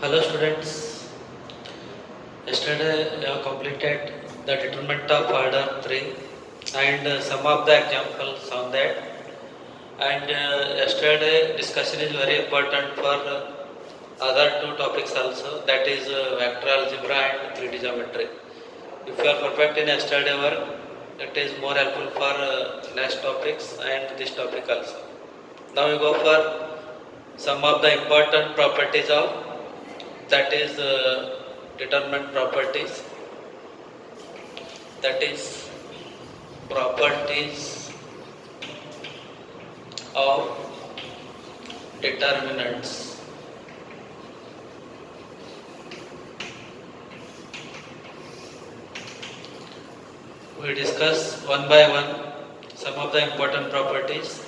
Hello students, yesterday I have completed the determinant of order 3 and some of the examples on that, and yesterday discussion is very important for other two topics also, that is vector algebra and 3D geometry. If you are perfect in yesterday work, it is more helpful for next topics and this topic also. Now we go for some of the important properties of, that is determinant properties, that is properties of determinants. We discuss one by one some of the important properties.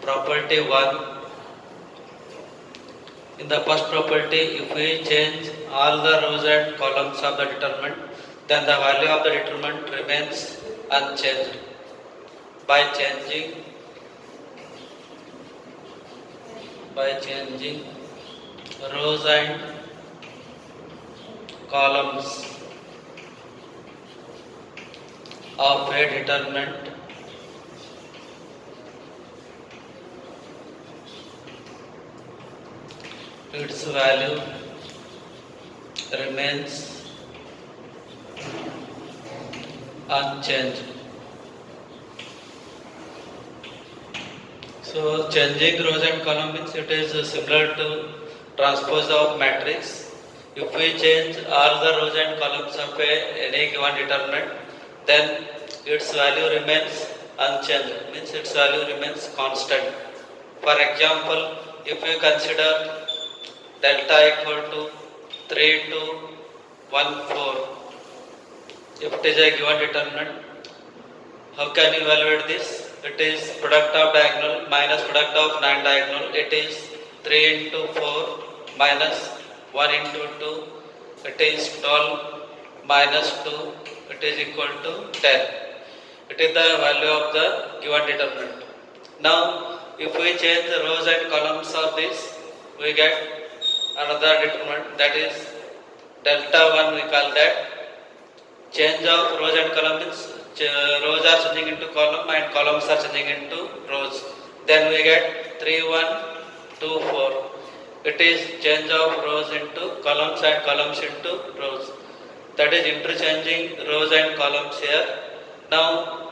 Property 1. In the first property, if we change all the rows and columns of the determinant, then the value of the determinant remains unchanged. By changing rows and columns of a determinant, its value remains unchanged. So changing rows and columns means it is similar to transpose of matrix. If we change all the rows and columns of any given determinant, then its value remains unchanged, means its value remains constant. For example, if we consider delta equal to 3 to 1, 4, if it is a given determinant, how can you evaluate this? It is product of diagonal minus product of non-diagonal. It is 3 into 4 minus 1 into 2. It is 12 minus 2. It is equal to 10. It is the value of the given determinant. Now, if we change the rows and columns of this, we get another determinant, that is delta 1, we call that. Change of rows and columns means rows are changing into column and columns are changing into rows. Then we get 3, 1, 2, 4. It is change of rows into columns and columns into rows. That is interchanging rows and columns here. Now,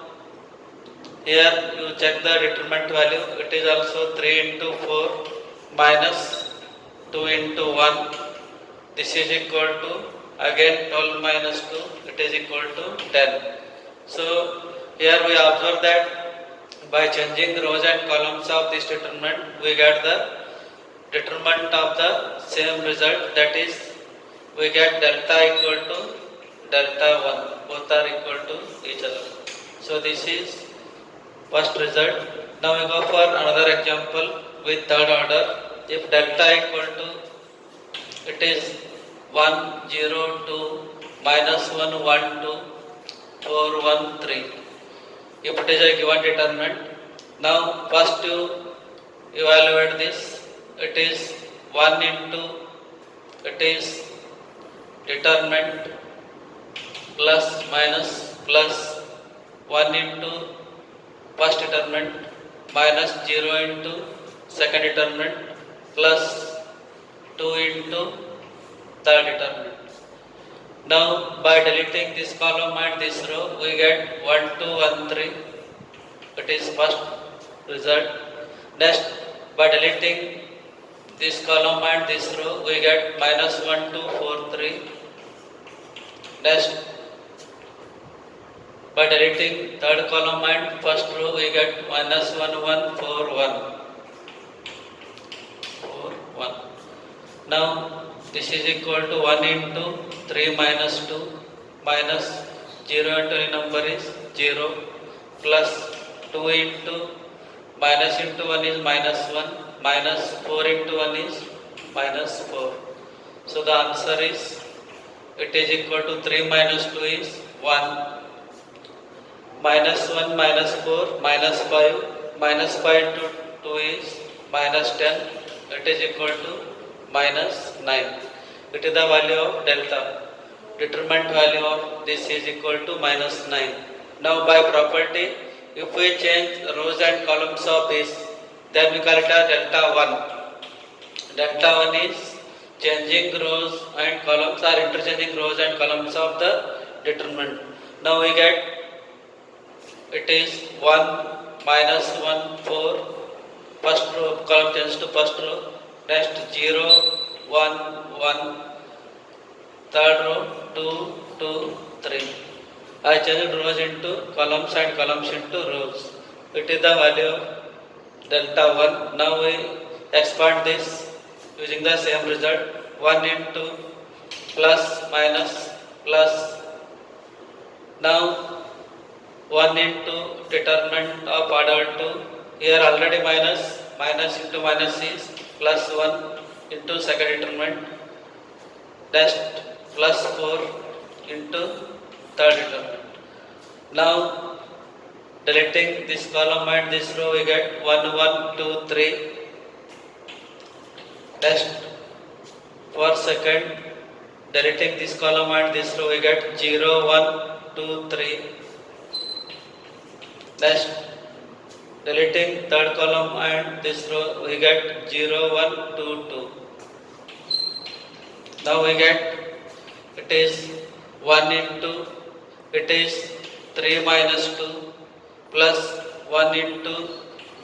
here you check the determinant value. It is also 3 into 4 minus 2 into 1. This is equal to again 12 minus 2. It is equal to 10. So here we observe that by changing rows and columns of this determinant, we get the determinant of the same result, that is we get delta equal to delta 1. Both are equal to each other. So this is first result. Now we go for another example with third order. If delta equal to, it is 1, 0, 2, minus 1, 1, 2, 4, 1, 3. If it is a given determinant, now first you evaluate this. It is 1 into, it is determinant plus minus plus 1 into first determinant minus 0 into second determinant plus 2 into third determinant. Now by deleting this column and this row, we get 1, 2, 1, 3. It is first result. Next, by deleting this column and this row, we get minus 1, 2, 4, 3. Next, by deleting third column and first row, we get minus 1, 1, 4, 1. 4, 1. Now, this is equal to 1 into 3 minus 2 minus 0 into any number is 0 plus 2 into minus into 1 is minus 1 minus 4 into 1 is minus 4. So the answer is, it is equal to 3 minus 2 is 1. Minus 1 minus 4 minus 5 minus 5 into 2 is minus 10. It is equal to minus 9. It is the value of delta. Determinant value of this is equal to minus 9. Now by property, if we change rows and columns of this, then we call it as delta 1. Delta 1 is changing rows and columns or interchanging rows and columns of the determinant. Now we get it is 1 minus 1 4, first row column changes to first row, next 0 1 1, third row 2 2 3. I changed rows into columns and columns into rows. It is the value of delta 1. Now we expand this using the same result. 1 into plus minus plus. Now 1 into determinant of order 2. Here already minus, minus into minus is plus 1 into second determinant. Next plus 4 into third determinant. Now deleting this column and this row, we get 1 1 2 3. Next for second, deleting this column and this row, we get 0 1 2 3. Next deleting third column and this row, we get 0 1 2 2. Now we get it is 1 into, it is 3 minus 2 plus 1 into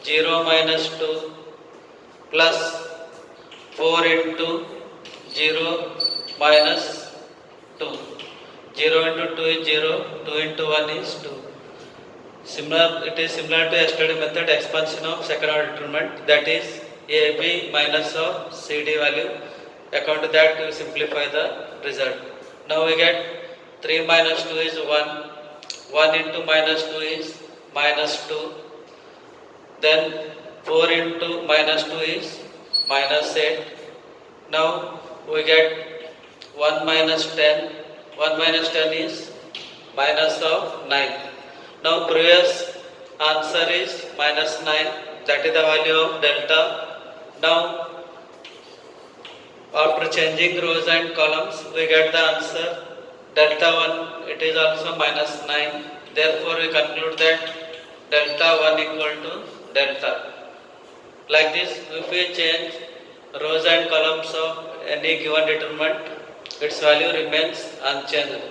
0 minus 2 plus 4 into 0 minus 2. 0 into 2 is 0, 2 into 1 is 2. It is similar to yesterday method, expansion of second order determinant, that is AB minus of CD value. According to that, we simplify the result. Now we get 3 minus 2 is 1, 1 into minus 2 is minus 2, then 4 into minus 2 is minus 8. Now we get 1 minus 10, 1 minus 10 is minus of 9. Now previous answer is minus 9, that is the value of delta. Now after changing rows and columns, we get the answer delta 1, it is also minus 9. Therefore we conclude that delta 1 equal to delta. Like this, if we change rows and columns of any given determinant, its value remains unchanged,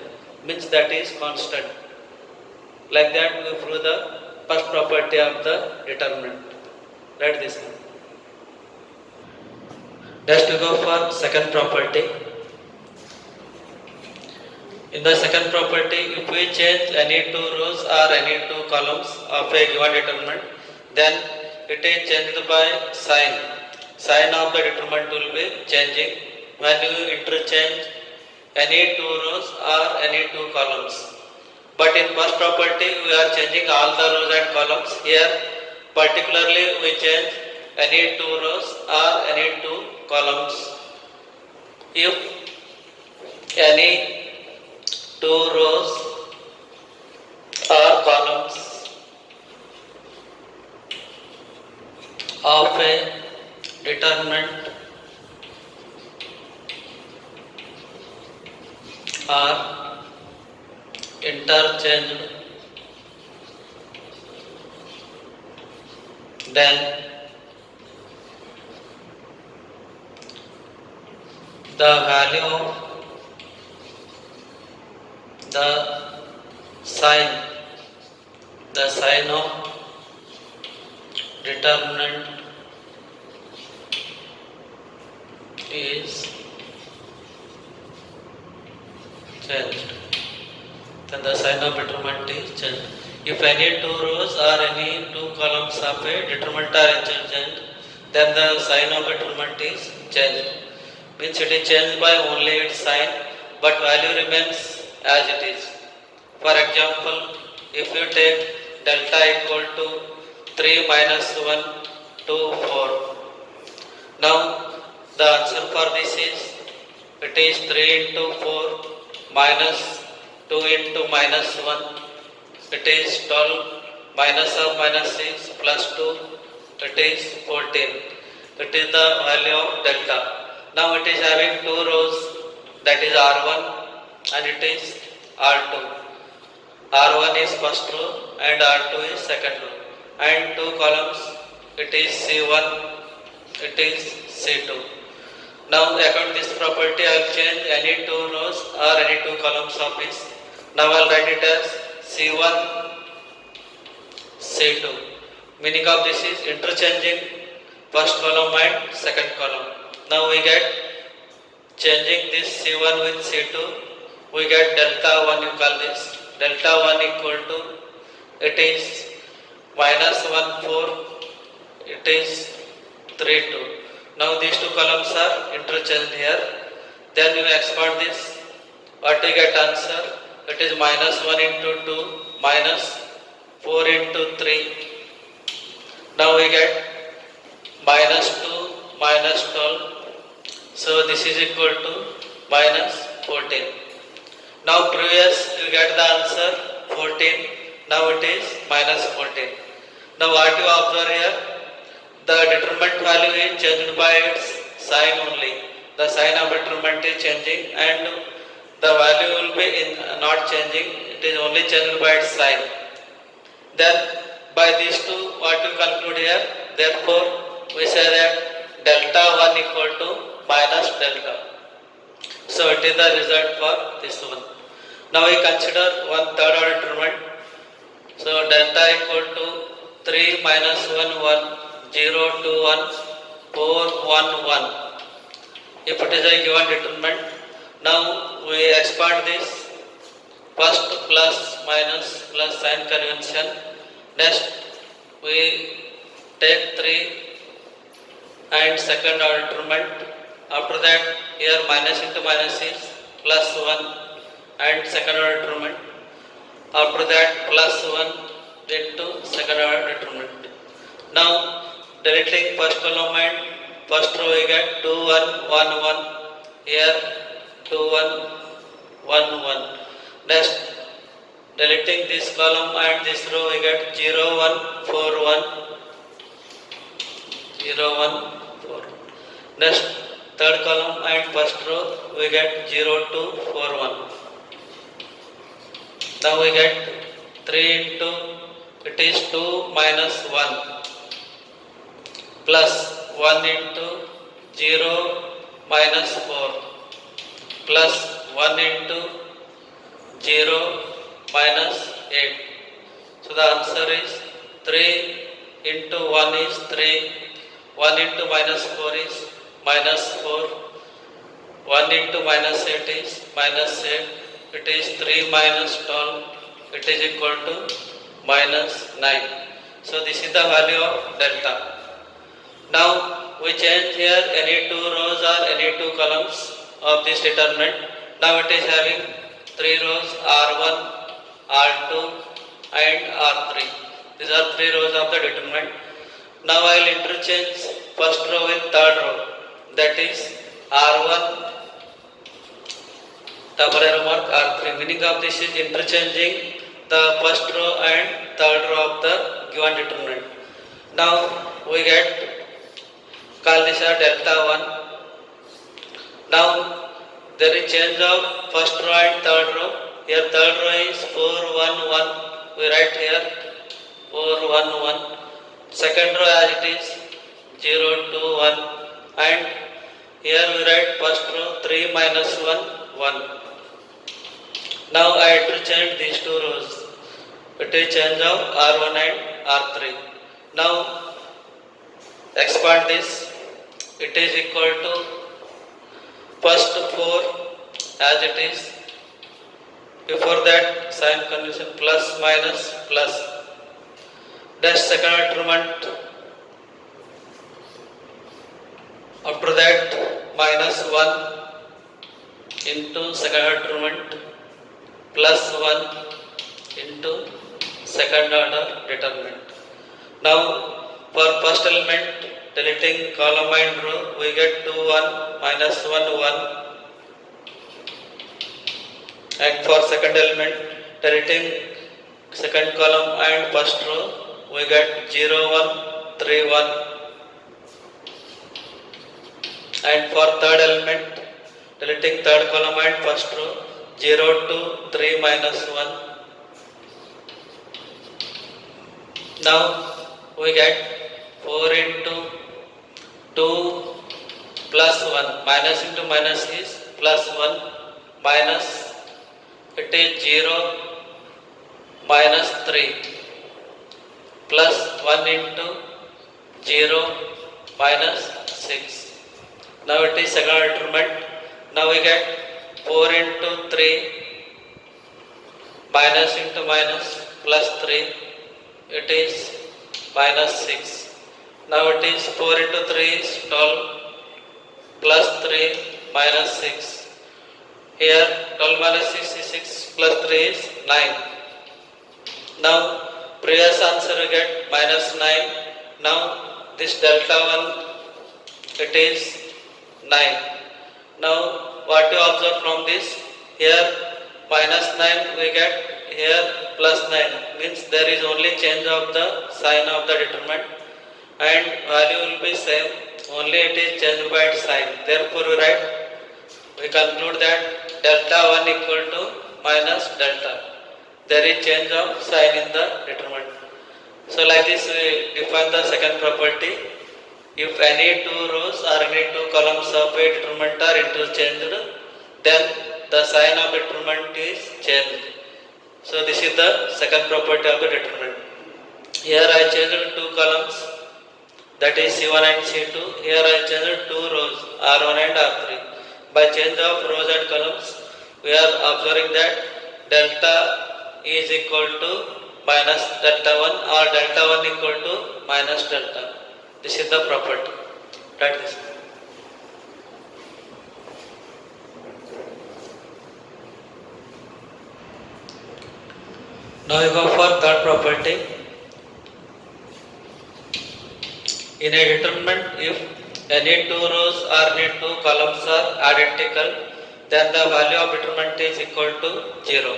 means that is constant. Like that we prove the first property of the determinant. Write this one. Next we go for second property. In the second property, if we change any two rows or any two columns of a given determinant, then it is changed by sign. Sign of the determinant will be changing when you interchange any two rows or any two columns. But in first property, we are changing all the rows and columns. Here, particularly we change any two rows or any two columns. If any two rows or columns of a determinant are interchanged, then the value of the sign of determinant is changed. Then the sign of determinant is changed. If any two rows or any two columns of a determinant are interchanged, then the sign of determinant is changed. Means it is changed by only its sign, but value remains as it is. For example, if you take delta equal to 3 minus 1 to 4. Now the answer for this is, it is 3 into 4 minus 2 into minus 1. It is 12 minus of minus 6 plus 2. It is 14. It is the value of delta. Now it is having two rows, that is R1 and it is R2. R1 is first row and R2 is second row. And two columns, it is C1, it is C2. Now according to this property, I will change any two rows or any two columns of this. Now I will write it as C1, C2. Meaning of this is interchanging first column and second column. Now we get changing this C1 with C2, we get delta 1, you call this. Delta 1 equal to, it is minus 1, 4, it is 3, 2. Now these two columns are interchanged here. Then you expand this. What you get answer? It is minus 1 into 2 minus 4 into 3. Now we get minus 2 minus 12. So this is equal to minus 14. Now previous you get the answer 14. Now it is minus 14. Now what you observe here? The determinant value is changed by its sign only. The sign of determinant is changing and the value will be not changing. It is only changed by its sign. Then by these two, what you conclude here? Therefore, we say that delta 1 equal to minus delta. So it is the result for this one. Now we consider one third order determinant. So delta equal to 3 minus 1, 1, 0, 2, 1, 4, 1, 1. If it is a given determinant, now we expand this. First plus minus plus sign convention. Next we take 3 and second order determinant. After that here minus into minus is plus 1 and second order determinant. After that plus 1 into second order determinant. Now deleting first column and first row we get 2, 1, 1, 1. Here 2, 1, 1, 1. Next deleting this column and this row we get 0, 1, 4, 1. 0, 1, 4. Next third column and first row we get 0, 2, 4, 1. Now we get 3 into, it is 2 minus 1 plus 1 into 0 minus 4 plus 1 into 0 minus 8. So the answer is 3 into 1 is 3, 1 into minus 4 is minus 4, 1 into minus 8 is minus 8, it is 3 minus 12, it is equal to minus 9. So this is the value of delta. Now we change here any two rows or any two columns of this determinant. Now it is having 3 rows R1, R2 and R3. These are 3 rows of the determinant. Now I will interchange first row with third row, that is R1 double arrow mark R3. Meaning of this is interchanging the first row and third row of the given determinant. Now we get, call this as delta 1. Now there is change of first row and third row. Here third row is 4, 1, 1. We write here 4, 1, 1. Second row as it is 0, 2, 1. And here we write first row 3 minus 1, 1. Now I interchange these two rows. It is change of R1 and R3. Now expand this. It is equal to first 4 as it is. Before that sign convention plus minus plus. Next second determinant. After that minus 1 into second determinant plus 1 into second order determinant. Now for first element deleting column and row we get 2, 1 minus 1, 1. And for second element deleting second column and first row we get 0, 1, 3, 1. And for third element, deleting third column and first row, 0 to 3 minus 1. Now we get 4 into 2 plus 1. Minus into minus is plus 1 minus, it is 0 minus 3 plus 1 into 0 minus 6. Now it is second determinant. Now we get 4 into 3 minus into minus plus 3, it is minus 6. Now it is 4 into 3 is 12 plus 3 minus 6. Here 12 minus 6 is 6 plus 3 is 9. Now previous answer we get minus 9. Now this delta 1, it is 9. Now what you observe from this? Here minus 9 we get, here plus 9, means there is only change of the sign of the determinant and value will be same, only it is changed by its sign. Therefore we conclude that delta 1 equal to minus delta. There is change of sign in the determinant. So like this we define the second property. If any two rows or any two columns of a determinant are interchanged, then the sign of determinant is changed. So this is the second property of the determinant. Here I changed two columns, that is C1 and C2. Here I changed two rows, R1 and R3. By change of rows and columns, we are observing that delta is equal to minus delta 1 or delta 1 equal to minus delta. This is the property. Write this. Now we go for third property. In a determinant, if any two rows or any two columns are identical, then the value of determinant is equal to 0.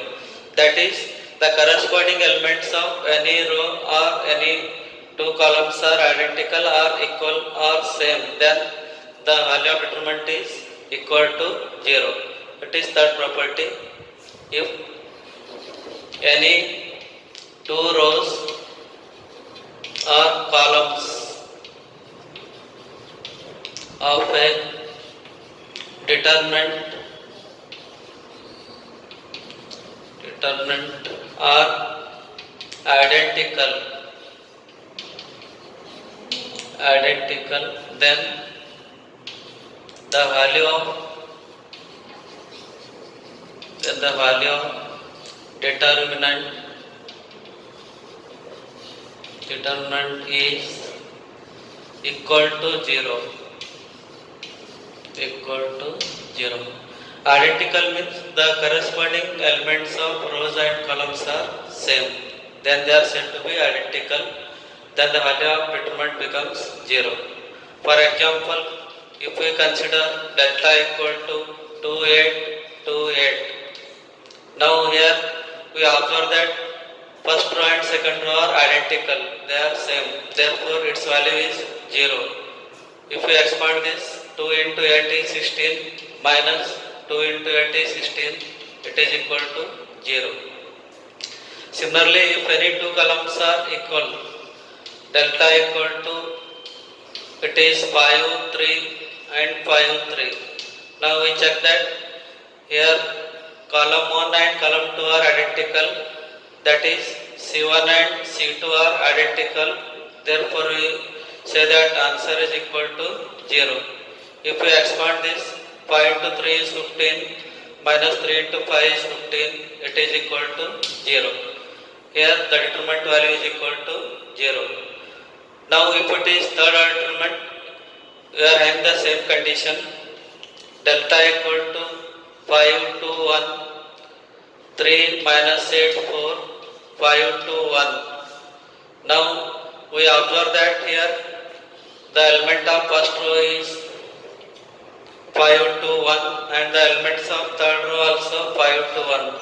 That is, the corresponding elements of any row or any two columns are identical or equal or same, then the value of determinant is equal to 0. It is third property. If any two rows or columns of a determinant are identical, then the value of determinant is equal to 0. Identical means the corresponding elements of rows and columns are same, then they are said to be identical, then the value of determinant becomes 0. For example, if we consider delta equal to 2, 8, 2, 8. Now here we observe that first row and second row are identical, they are same, therefore its value is 0. If we expand this, 2 into 8 is 16 minus 2 into 8 is 16, it is equal to 0. Similarly, if any two columns are equal, delta equal to, it is 5, 3 and 5, 3. Now we check that here column 1 and column 2 are identical, that is C1 and C2 are identical, therefore we say that answer is equal to 0. If we expand this, 5 into 3 is 15 minus 3 into 5 is 15, it is equal to 0. Here the determinant value is equal to 0. Now if it is third determinant, we are having the same condition, delta equal to 5 to 1, 3 minus 8, 4, 5 to 1. Now we observe that here the element of first row is 5 to 1 and the elements of third row also 5 to 1,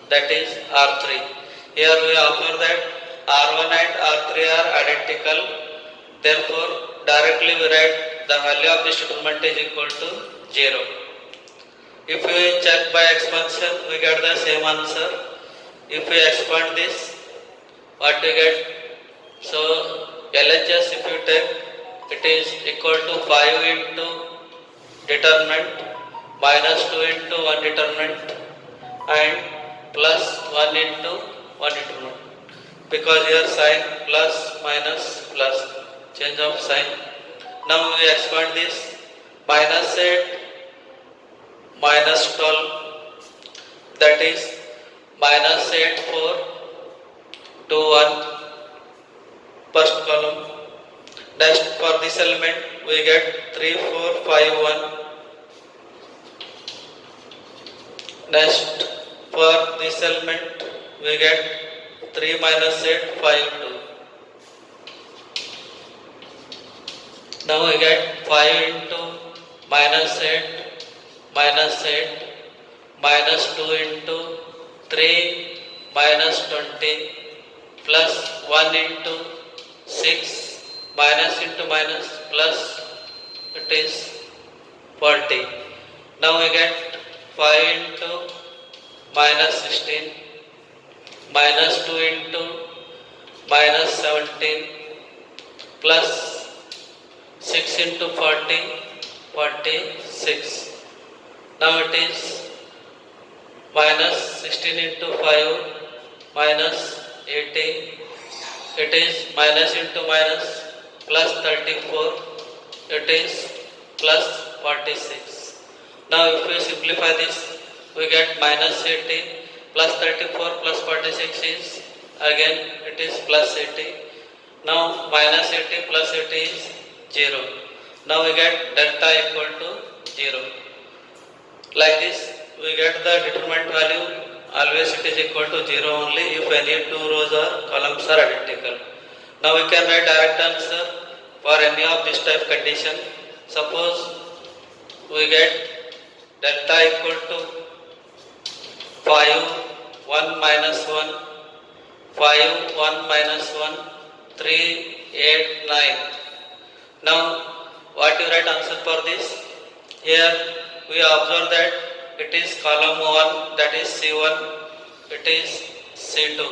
that is R3. Here we observe that R1 and R3 are identical, therefore directly we write the value of this determinant is equal to 0. If we check by expansion, we get the same answer. If we expand this, what we get? So LHS, if you take, it is equal to 5 into determinant minus 2 into 1 determinant and plus 1 into 1 determinant. Because here sign plus minus plus, change of sign. Now we expand this, minus 8 minus 12, that is minus 8 4 2 1, first column. Next, for this element we get 3 4 5 1. Next, for this element we get 3 minus 8 5 2. Now we get 5 into minus 8 minus 8 minus 2 into 3 minus 20 plus 1 into 6 minus into minus plus, it is 40. Now we get 5 into minus 16 minus 2 into minus 17 plus 6 into 40, 46. Now it is minus 16 into 5 minus 80. It is minus into minus plus 34. It is plus 46. Now if we simplify this, we get minus 80 plus 34 plus 46 is, again it is plus 80. Now minus 80 plus 80 is 0. Now we get delta equal to 0. Like this, we get the determinant value. Always it is equal to 0 only if any two rows or columns are identical. Now we can write direct answer for any of this type condition. Suppose we get delta equal to 5 1 minus 1 5 1 minus 1 3 8 9. Now what you write answer for this? Here we observe that it is column 1, that is C1, it is C2.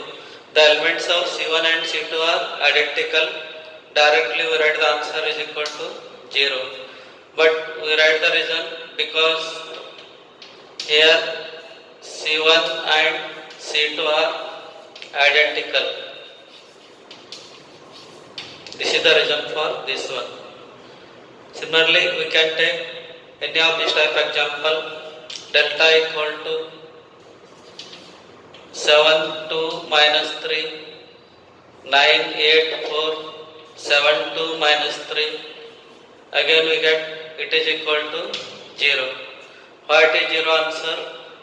The elements of C1 and C2 are identical. Directly we write the answer is equal to 0. But we write the reason because here C1 and C2 are identical. This is the reason for this one. Similarly, we can take any of this type example. Delta equal to 7 2 minus 3 9 8 4 7 2 minus 3. Again we get it is equal to 0. Why it is 0 answer?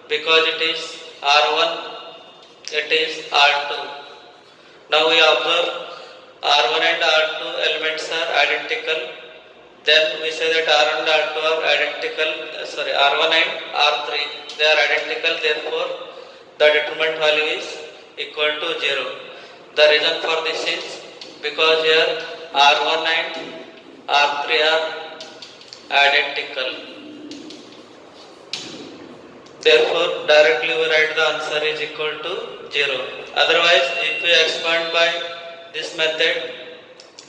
Because it is R1, it is R2. Now we observe R1 and R2 elements are identical. Then we say that R1 and R2 are identical, R1 and R3, they are identical, therefore the determinant value is equal to 0. The reason for this is because here R1 and R3 are identical. Therefore directly we write the answer is equal to 0. Otherwise if we expand by this method,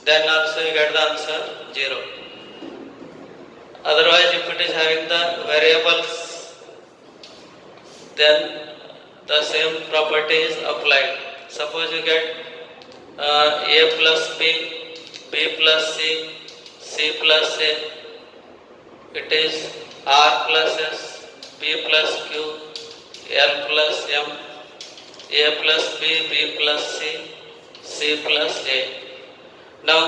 then also we get the answer 0. Otherwise, if it is having the variables, then the same property is applied. Suppose you get A plus B, B plus C, C plus A, it is R plus S, P plus Q, L plus M, A plus B, B plus C, C plus A. Now,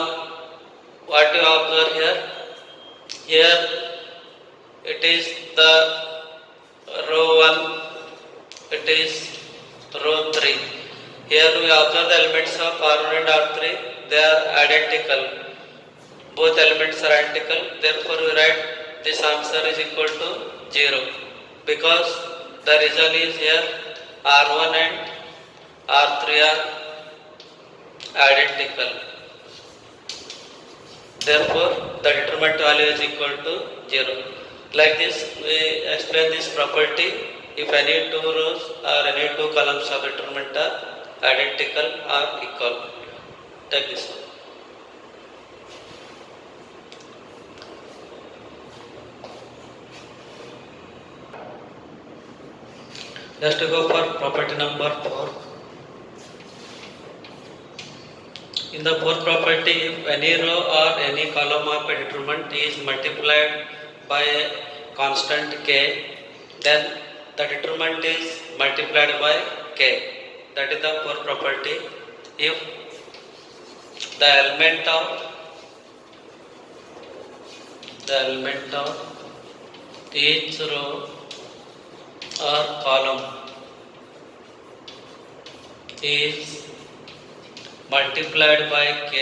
what you observe here? Here it is the row 1, it is row 3. Here we observe the elements of R1 and R3, they are identical. Both elements are identical, therefore we write this answer is equal to 0. Because the reason is here R1 and R3 are identical. Therefore, the determinant value is equal to 0. Like this, we explain this property if any two rows or any two columns of determinant are identical or equal. Take this one. Let's go for property number 4. In the fourth property, if any row or any column of a determinant is multiplied by a constant k, then the determinant is multiplied by k. That is the fourth property. If the element of each row or column is multiplied by k,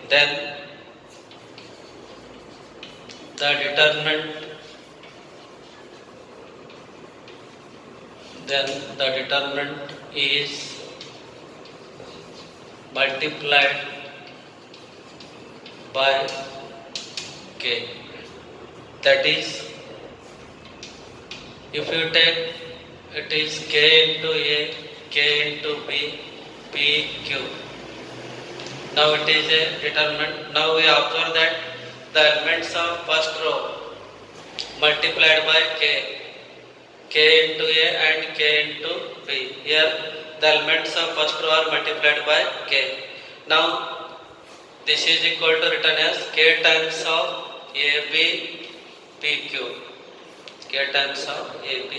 then the determinant is multiplied by k. That is, if you take it is k into a, k into b, p, q. Now it is a determinant. Now we observe that the elements of first row multiplied by k, k into a and k into b. Here the elements of first row are multiplied by k. Now this is equal to written as k times of ab, pq. K times of ab.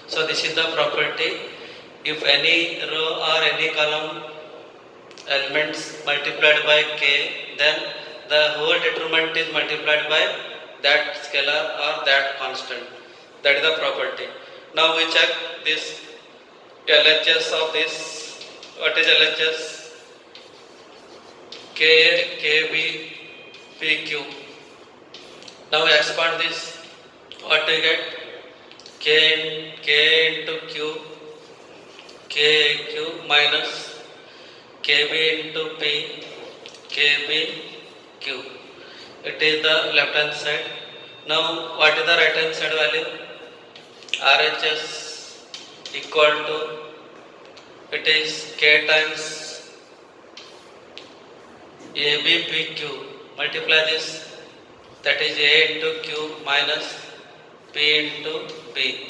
So this is the property. If any row or any column elements multiplied by k, then the whole determinant is multiplied by that scalar or that constant. That is the property. Now we check this LHS of this. What is LHS? K, KB, PQ. Now we expand this. What do we get? K into Q, KQ minus KB into P, KBQ. It is the left hand side. Now what is the right hand side value? RHS equal to, it is K times ABPQ. Multiply this. That is A into Q minus P into P.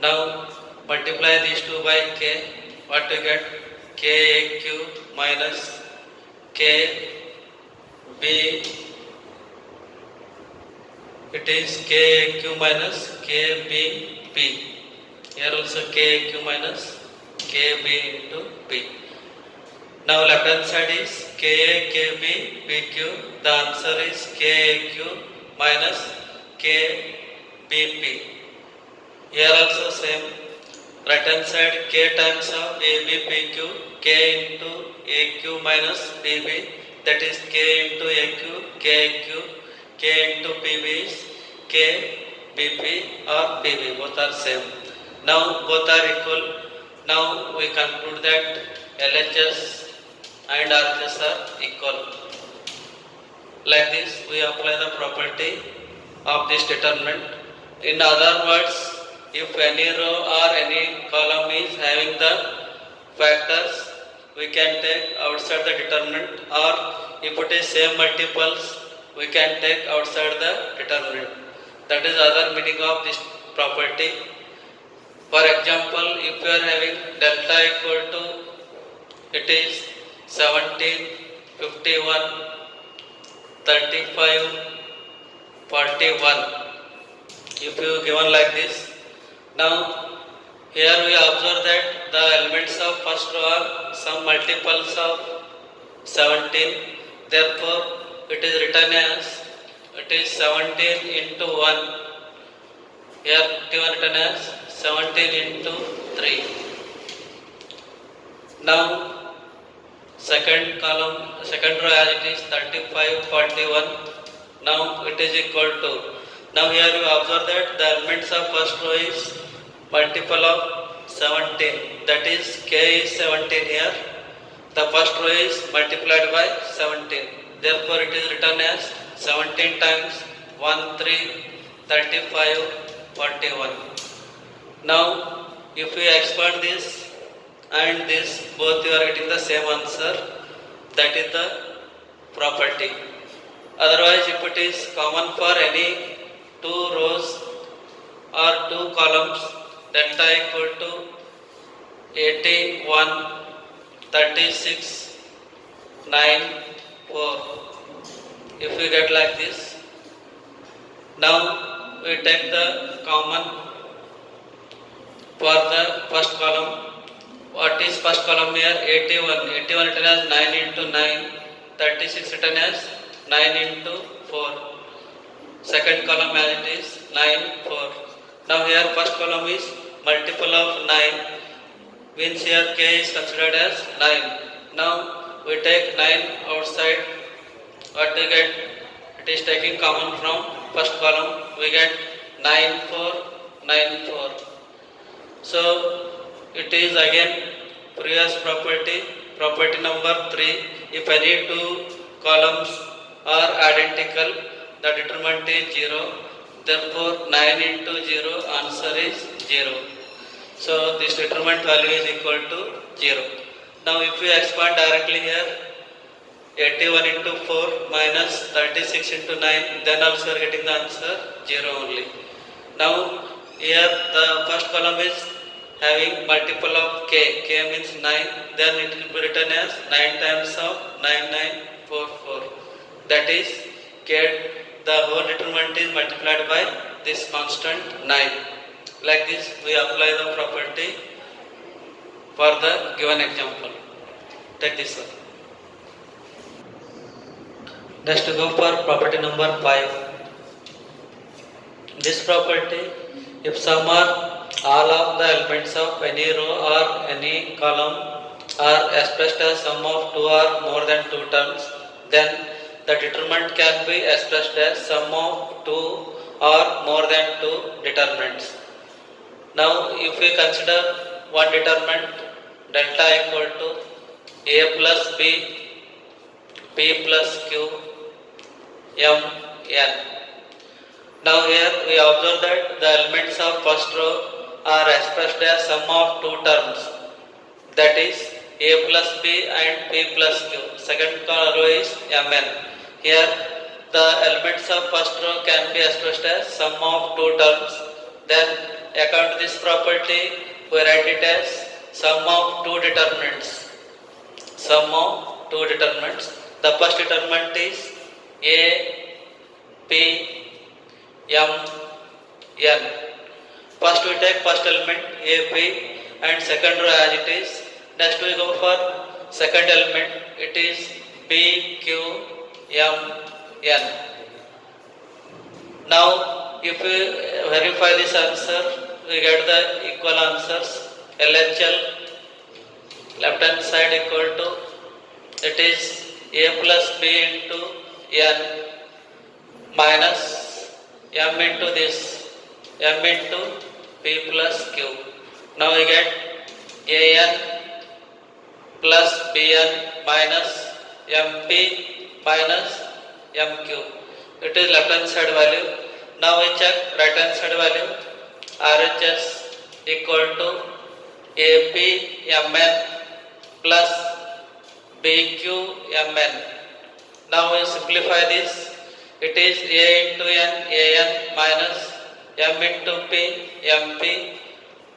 Now multiply these two by K. What do you get? KAQ minus KB. It is KAQ minus KBP. Here also KAQ minus KB into P. Now left hand side is KAKB PQ. The answer is KAQ minus KBP. Here also same. Right hand side K times of ABPQ, K into AQ minus PB. That is K into AQ, KAQ, K into PB is KBP or PB. Both are same. Now both are equal. Now we conclude that LHS and RHS are equal. Like this, we apply the property of this determinant. In other words, if any row or any column is having the factors, we can take outside the determinant, or if it is same multiples, we can take outside the determinant. That is other meaning of this property. For example, if you are having delta equal to, it is 17, 51, 35, 41. If you given like this, now here we observe that the elements of first row are some multiples of 17. Therefore, it is written as, it is 17 into 1. Here it is written as 17 into 3. Now second column, second row as it is 35, 41. Now it is equal to, now here you observe that the elements of first row is multiple of 17. That is K is 17 here. The first row is multiplied by 17. Therefore, it is written as 17 times 1, 3, 35, 41. Now, if we expand this and this, both you are getting the same answer. That is the property. Otherwise, if it is common for any two rows or two columns, delta equal to 81, 36, 9, 4. If we get like this, now we take the common for the first column. What is first column here? 81. 81 written as 9 into 9. 36 written as 9 into 4. Second column as it is 9, 4. Now here first column is multiple of 9. Means here K is considered as 9. Now we take 9 outside. What we get? It is taking common from first column. We get 9, 4, 9, 4. So it is again previous property, property number 3. If any two columns are identical, the determinant is 0. Therefore 9 into 0, answer is 0. So this determinant value is equal to 0. Now if we expand directly here, 81 into 4 minus 36 into 9, then also we are getting the answer 0 only. Now here the first column is having multiple of K. K means 9. Then it will be written as 9 times of 9944. That is K. The whole determinant is multiplied by this constant 9. Like this we apply the property for the given example. Take this one. Next to go for property number 5. This property, if sum or all of the elements of any row or any column are expressed as sum of 2 or more than 2 terms, then the determinant can be expressed as sum of 2 or more than 2 determinants. Now if we consider one determinant, delta equal to A plus B, P plus Q, M, N. Now here we observe that the elements of first row are expressed as sum of 2 terms, that is A plus B and P plus Q. Second row is Mn. Here the elements of first row can be expressed as sum of 2 terms. Then according to this property we write it as sum of 2 determinants. Sum of 2 determinants. The first determinant is A, P, M, N. First we take first element A, P and second row as it is. Next we go for second element. It is B, Q, M, N. Now if we verify this answer, we get the equal answers. LHL left hand side equal to, it is A plus B into N minus M into this, M into P plus Q. Now we get AN plus BN minus MP minus MQ. It is left hand side value. Now we check right hand side value. RHS equal to APMN plus BQMN. Now we simplify this. It is A into N, AN minus M into P, MP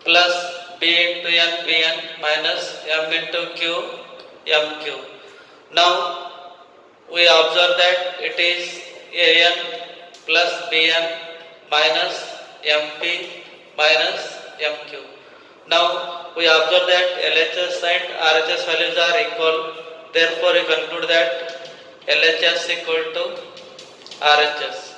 plus B into N, BN minus M into Q, MQ. Now we observe that it is AN plus BN minus MP minus MQ. Now we observe that LHS and RHS values are equal. Therefore we conclude that LHS equal to RHS.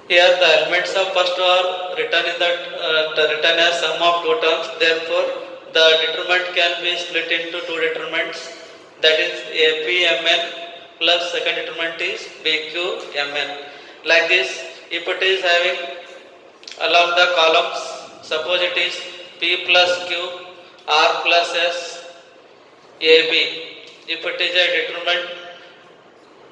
Here the elements of first row are written in written as sum of 2 terms. Therefore the determinant can be split into 2 determinants. That is APMN plus second determinant is BQMN. Like this, if it is having along the columns Suppose it is P plus Q, R plus S, AB. If it is a determinant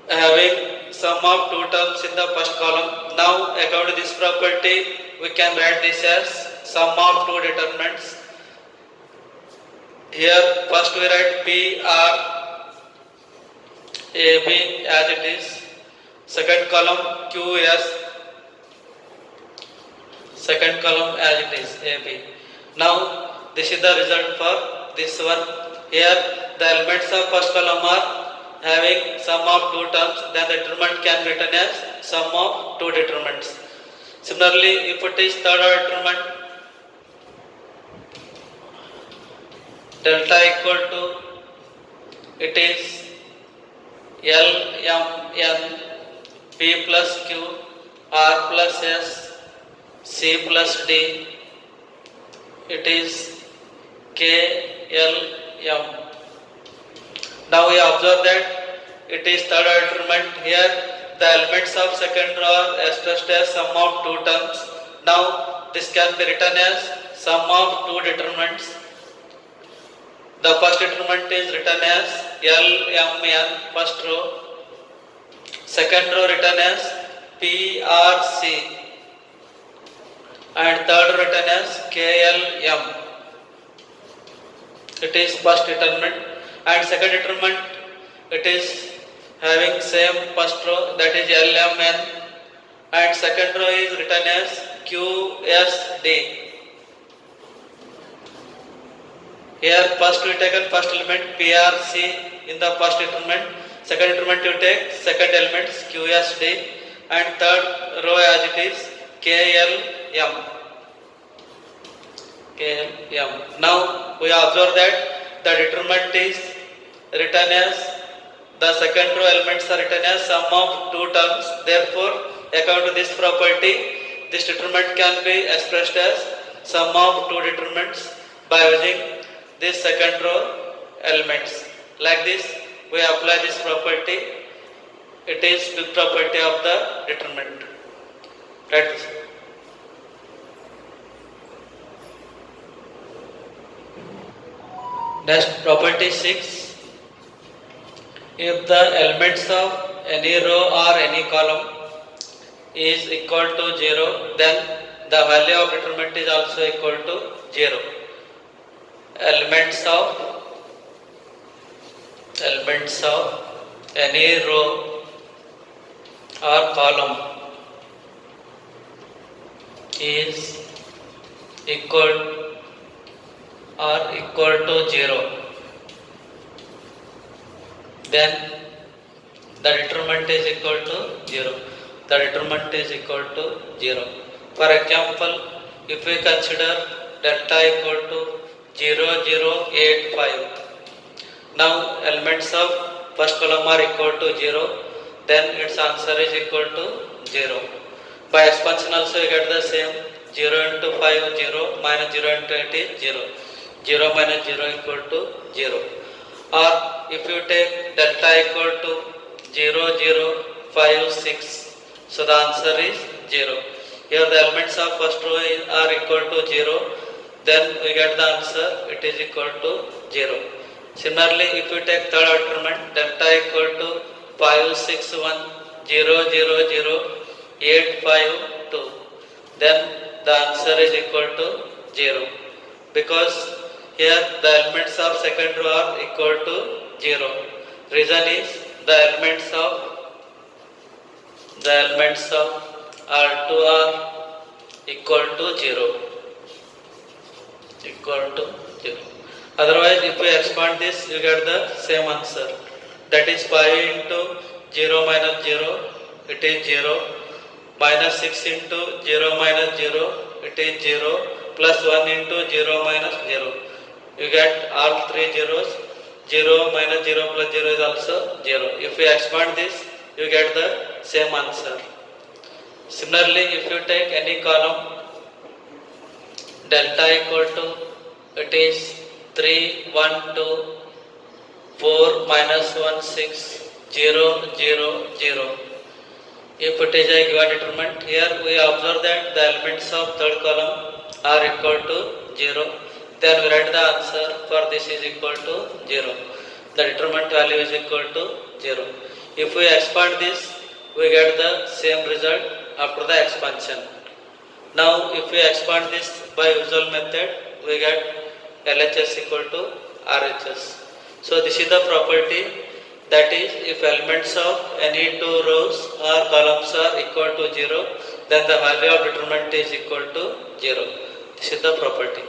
having sum of two terms in the first column, now according to this property, we can write this as sum of two determinants. Here first we write P R A B as it is. Second column Q S. Second column as it is A B. Now this is the result for this one. Here the elements of first column are having sum of two terms. Then the determinant can be written as sum of two determinants. Similarly, if it is third order determinant, delta equal to, it is L M N P plus Q R plus S C plus D, it is K L M. Now we observe that it is third order determinant. Here the elements of second row are expressed as sum of two terms. Now this can be written as sum of two determinants. The first determinant is written as LMN, first row. Second row written as PRC. And third row written as KLM. It is first determinant. And second determinant, it is having same first row, that is LMN. And second row is written as QSD. Here first we taken first element PRC in the first determinant. Second determinant you take second element QSD. And third row as it is KLM. KLM. Now we observe that the determinant is written as, the second row elements are written as sum of two terms. Therefore, according to this property, this determinant can be expressed as sum of two determinants by using this second row elements. Like this, we apply this property. It is the property of the determinant. Right? Next, property 6. If the elements of any row or any column is equal to 0, then the value of determinant is also equal to 0. Elements of any row or column is equal to 0, then the determinant is equal to 0. The determinant is equal to 0. For example, if we consider delta equal to 0, 0, 8, 5. Now elements of first column are equal to 0, then its answer is equal to 0. By expansion also you get the same. 0 into 5, 0, minus 0 into 8 is 0. 0 minus 0 equal to 0. Or if you take delta equal to 0, 0, 5, 6. So the answer is 0. Here the elements of first row are equal to 0. Then we get the answer, it is equal to 0. Similarly, if you take third determinant, delta equal to 5, 6, 1, 0, 0, 0, 8, 5, 2. Then the answer is equal to 0. Because here the elements of second row are equal to 0. Reason is the elements of R2 are equal to 0. Otherwise, if we expand this, you get the same answer. That is 5 into 0 minus 0, it is 0. Minus 6 into 0 minus 0, it is 0. Plus 1 into 0 minus 0. You get all three zeros. 0 minus 0 plus 0 is also 0. If we expand this, you get the same answer. Similarly, if you take any column, delta equal to, it is 3, 1, 2, 4, minus 1, 6, 0, 0, 0. If it is a given determinant, here we observe that the elements of third column are equal to 0, then we write the answer for this is equal to 0. The determinant value is equal to 0. If we expand this, we get the same result after the expansion. Now if we expand this by usual method, we get LHS equal to RHS. So this is the property, that is, if elements of any two rows or columns are equal to 0, then the value of determinant is equal to 0. This is the property.